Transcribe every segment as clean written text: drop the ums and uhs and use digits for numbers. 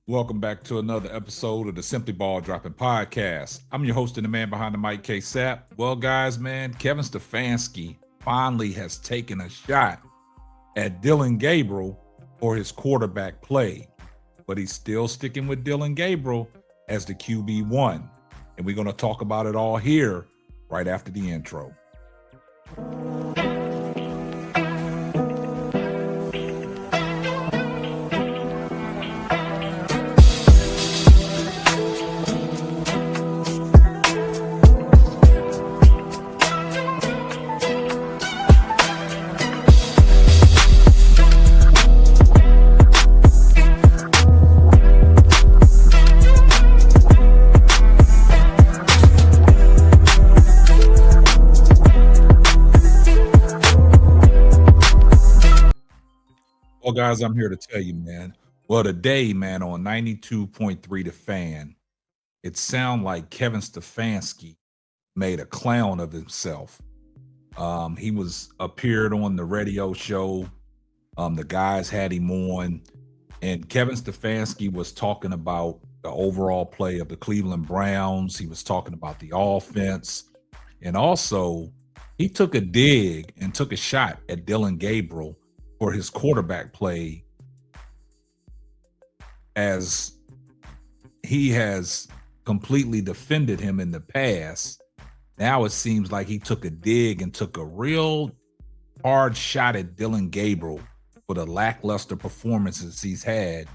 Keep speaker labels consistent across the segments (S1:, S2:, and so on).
S1: Welcome back to another episode of the Simply Ball Dropping Podcast. I'm your host and the man behind the mic, K-Sap. Well, guys, man, Kevin Stefanski finally has taken a shot at Dillon Gabriel for his quarterback play, but he's still sticking with Dillon Gabriel as the QB1. And we're going to talk about it all here right after the intro. Well, guys, I'm here to tell you, man. Well, today, man, on 92.3 The Fan, it sounded like Kevin Stefanski made a clown of himself. He appeared on the radio show. The guys had him on, and Kevin Stefanski was talking about the overall play of the Cleveland Browns. He was talking about the offense, and also he took a dig and took a shot at Dillon Gabriel for his quarterback play, as he has completely defended him in the past. Now it seems like he took a dig and took a real hard shot at Dillon Gabriel for the lackluster performances he's had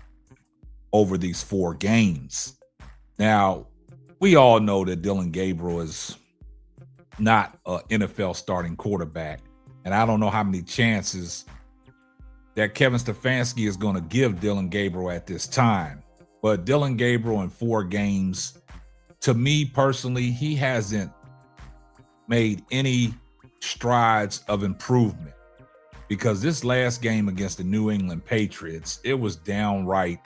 S1: over these 4 games. Now, we all know that Dillon Gabriel is not an NFL starting quarterback, and I don't know how many chances that Kevin Stefanski is going to give Dillon Gabriel at this time. But Dillon Gabriel in 4 games, to me personally, he hasn't made any strides of improvement, because this last game against the New England Patriots, it was downright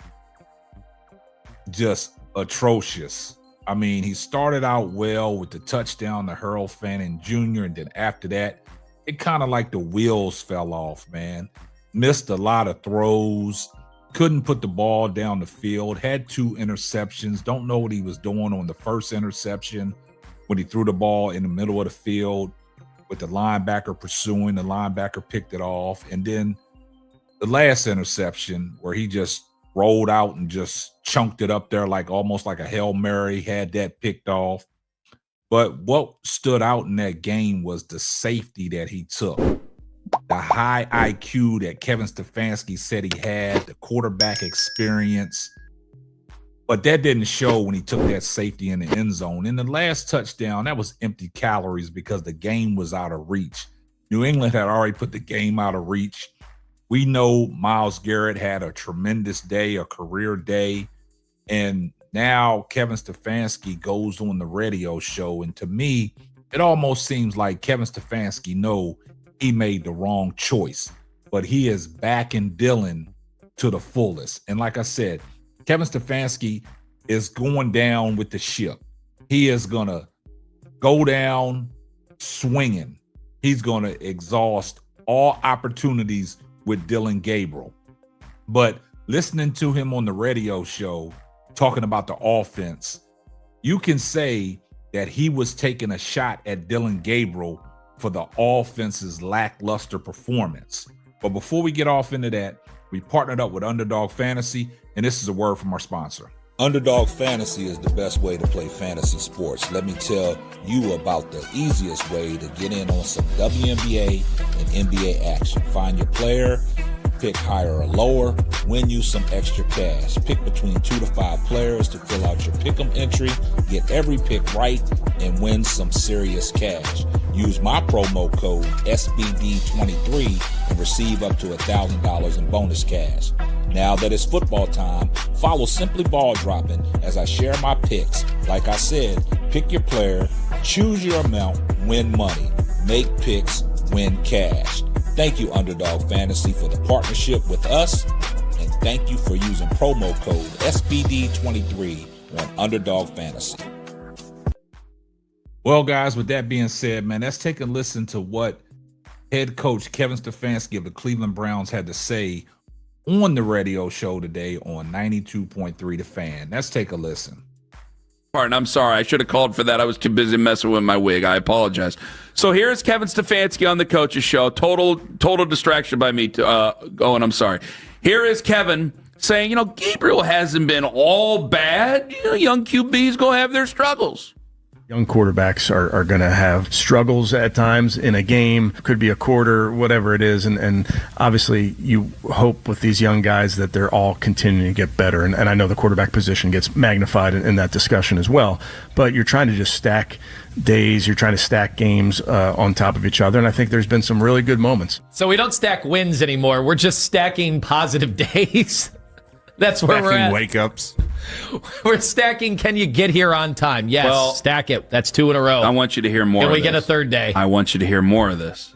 S1: just atrocious. I mean, he started out well with the touchdown to Harold Fannin Jr., and then after that, it kind of like the wheels fell off, man. Missed a lot of throws, couldn't put the ball down the field, had 2 interceptions. Don't know what he was doing on the first interception when he threw the ball in the middle of the field with the linebacker pursuing. The linebacker picked it off. And then the last interception where he just rolled out and just chunked it up there like almost like a Hail Mary, had that picked off. But what stood out in that game was the safety that he took. The high IQ that Kevin Stefanski said he had, the quarterback experience. But that didn't show when he took that safety in the end zone. In the last touchdown, that was empty calories because the game was out of reach. New England had already put the game out of reach. We know Myles Garrett had a tremendous day, a career day. And now Kevin Stefanski goes on the radio show. And to me, it almost seems like Kevin Stefanski knows he made the wrong choice, but he is backing Dillon to the fullest. And like I said, Kevin Stefanski is going down with the ship. He is going to go down swinging. He's going to exhaust all opportunities with Dillon Gabriel. But listening to him on the radio show talking about the offense, you can say that he was taking a shot at Dillon Gabriel for the offense's lackluster performance. But before we get off into that, we partnered up with Underdog Fantasy, and this is a word from our sponsor.
S2: Underdog Fantasy is the best way to play fantasy sports. Let me tell you about the easiest way to get in on some WNBA and NBA action. Find your player, pick higher or lower, win you some extra cash. Pick between 2 to 5 players to fill out your pick'em entry, get every pick right, and win some serious cash. Use my promo code SBD23 and receive up to $1,000 in bonus cash. Now that it's football time, follow Simply Ball Dropping as I share my picks. Like I said, pick your player, choose your amount, win money. Make picks, win cash. Thank you, Underdog Fantasy, for the partnership with us, and thank you for using promo code SBD23 on Underdog Fantasy.
S1: Well, guys, with that being said, man, let's take a listen to what head coach Kevin Stefanski of the Cleveland Browns had to say on the radio show today on 92.3 The Fan. Let's take a listen.
S3: Pardon, I'm sorry. I should have called for that. I was too busy messing with my wig. I apologize. So here's Kevin Stefanski on the coach's show. Total distraction by me. Owen, I'm sorry. Here is Kevin saying, Gabriel hasn't been all bad. Young QBs go have their struggles.
S4: Young quarterbacks are going to have struggles at times in a game, could be a quarter, whatever it is. And obviously you hope with these young guys that they're all continuing to get better. And I know the quarterback position gets magnified in that discussion as well. But you're trying to just stack days. You're trying to stack games on top of each other. And I think there's been some really good moments.
S5: So we don't stack wins anymore. We're just stacking positive days. That's where we're at.
S6: Wake ups.
S5: We're stacking. Can you get here on time? Yes. Stack it. That's 2 in a row.
S3: I want you to hear more.
S5: Can we
S3: of
S5: get
S3: this.
S5: a third day?
S3: I want you to hear more of this.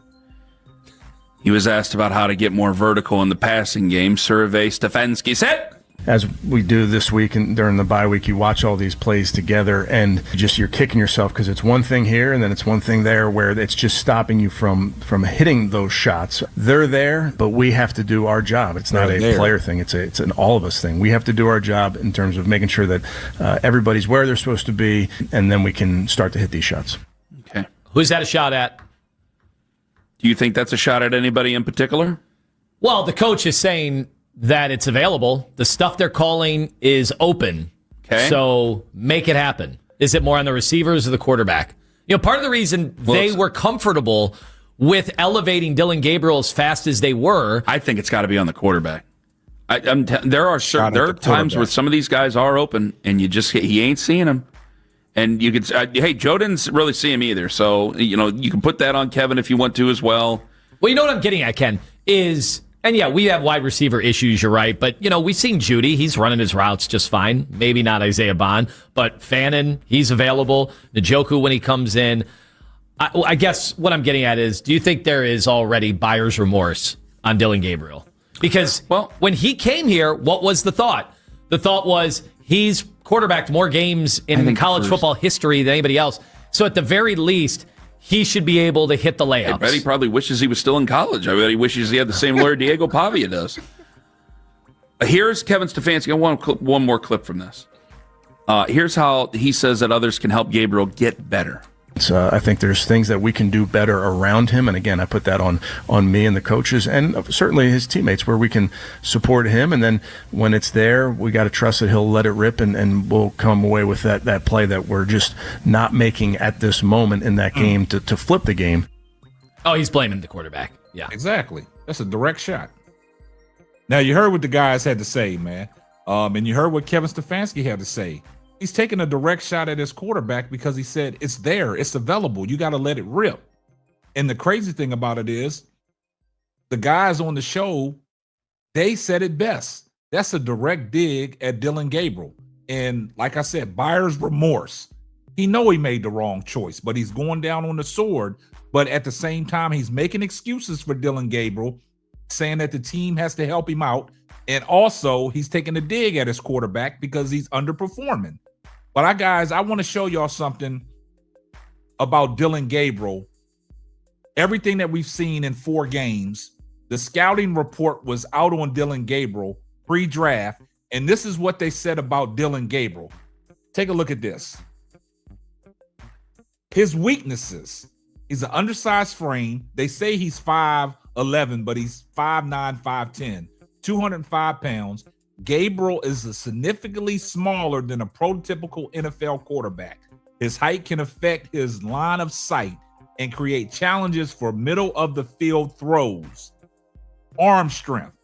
S3: He was asked about how to get more vertical in the passing game. Survey Stefanski said.
S4: As we do this week and during the bye week, you watch all these plays together and you're kicking yourself because it's one thing here and then it's one thing there where it's just stopping you from hitting those shots. They're there, but we have to do our job. It's not a player thing. It's an all of us thing. We have to do our job in terms of making sure that everybody's where they're supposed to be, and then we can start to hit these shots.
S3: Okay.
S5: Who's that a shot at?
S3: Do you think that's a shot at anybody in particular?
S5: Well, the coach is saying that it's available. The stuff they're calling is open.
S3: Okay.
S5: So make it happen. Is it more on the receivers or the quarterback? Part of the reason they were comfortable with elevating Dillon Gabriel as fast as they were.
S3: I think it's got to be on the quarterback. There are times where some of these guys are open and he ain't seeing them. And you could hey, Joe didn't really see him either. So, you can put that on Kevin if you want to as well.
S5: Well, you know what I'm getting at, Ken, is... And yeah, we have wide receiver issues, you're right. But, we've seen Judy. He's running his routes just fine. Maybe not Isaiah Bond. But Fannin, he's available. Njoku when he comes in. I guess what I'm getting at is, do you think there is already buyer's remorse on Dillon Gabriel? Because when he came here, what was the thought? The thought was he's quarterbacked more games in college football history than anybody else. So at the very least, he should be able to hit the layups.
S3: I bet he probably wishes he was still in college. I bet he wishes he had the same lawyer Diego Pavia does. Here's Kevin Stefanski. I want one more clip from this. Here's how he says that others can help Gabriel get better.
S4: I think there's things that we can do better around him. And again, I put that on me and the coaches and certainly his teammates where we can support him. And then when it's there, we got to trust that he'll let it rip and we'll come away with that play that we're just not making at this moment in that game to flip the game.
S5: Oh, he's blaming the quarterback. Yeah,
S1: exactly. That's a direct shot. Now, you heard what the guys had to say, man. And you heard what Kevin Stefanski had to say. He's taking a direct shot at his quarterback because he said, it's there, it's available. You got to let it rip. And the crazy thing about it is the guys on the show, they said it best. That's a direct dig at Dillon Gabriel. And like I said, buyer's remorse. He know he made the wrong choice, but he's going down on the sword. But at the same time, he's making excuses for Dillon Gabriel, saying that the team has to help him out. And also, he's taking a dig at his quarterback because he's underperforming. But I want to show y'all something about Dillon Gabriel. Everything that we've seen in 4 games, the scouting report was out on Dillon Gabriel pre-draft, and this is what they said about Dillon Gabriel. Take a look at this. His weaknesses. He's an undersized frame. They say he's 5'11", but he's 5'9", 5'10", 205 pounds. Gabriel is significantly smaller than a prototypical NFL quarterback. His height can affect his line of sight and create challenges for middle of the field throws. Arm strength.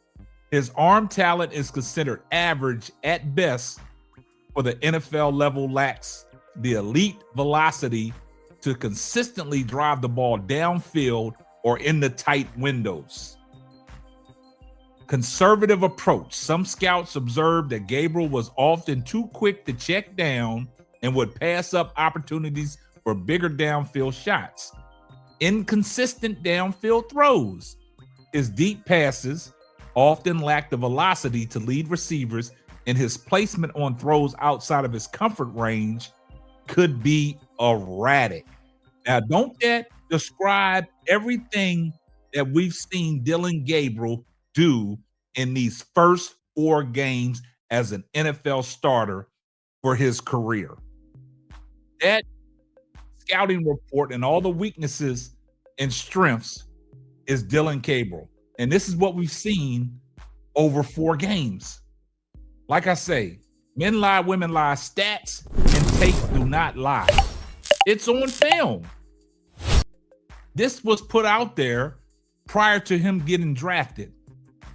S1: His arm talent is considered average at best for the NFL level, lacks the elite velocity to consistently drive the ball downfield or in the tight windows. Conservative approach. Some scouts observed that Gabriel was often too quick to check down and would pass up opportunities for bigger downfield shots. Inconsistent downfield throws. His deep passes often lack the velocity to lead receivers, and his placement on throws outside of his comfort range could be erratic. Now, don't that describe everything that we've seen Dillon Gabriel do in these first 4 games as an NFL starter for his career. That scouting report and all the weaknesses and strengths is Dillon Gabriel. And this is what we've seen over 4 games. Like I say, men lie, women lie, stats and tape do not lie. It's on film. This was put out there prior to him getting drafted.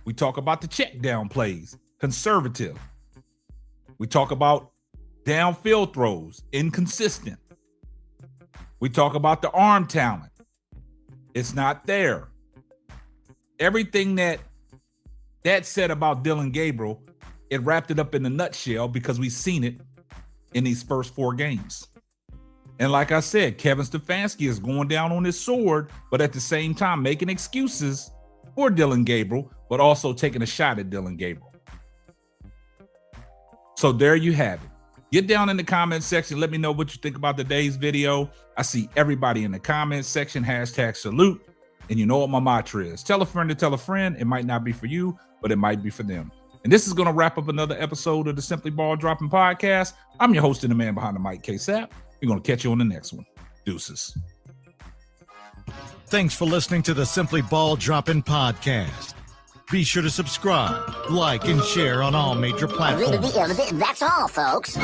S1: We talk about the check down plays, conservative. We talk about downfield throws, inconsistent. We talk about the arm talent. It's not there. Everything that said about Dillon Gabriel, it wrapped it up in a nutshell because we've seen it in these first 4 games. And like I said, Kevin Stefanski is going down on his sword, but at the same time making excuses for Dillon Gabriel, but also taking a shot at Dillon Gabriel. So there you have it. Get down in the comment section. Let me know what you think about today's video. I see everybody in the comment section, #salute. And you know what my mantra is. Tell a friend to tell a friend. It might not be for you, but it might be for them. And this is going to wrap up another episode of the Simply Ball Dropping Podcast. I'm your host and the man behind the mic, K-Sap. We're going to catch you on the next one. Deuces.
S6: Thanks for listening to the Simply Ball Dropping Podcast. Be sure to subscribe, like, and share on all major platforms.
S7: That's all, folks.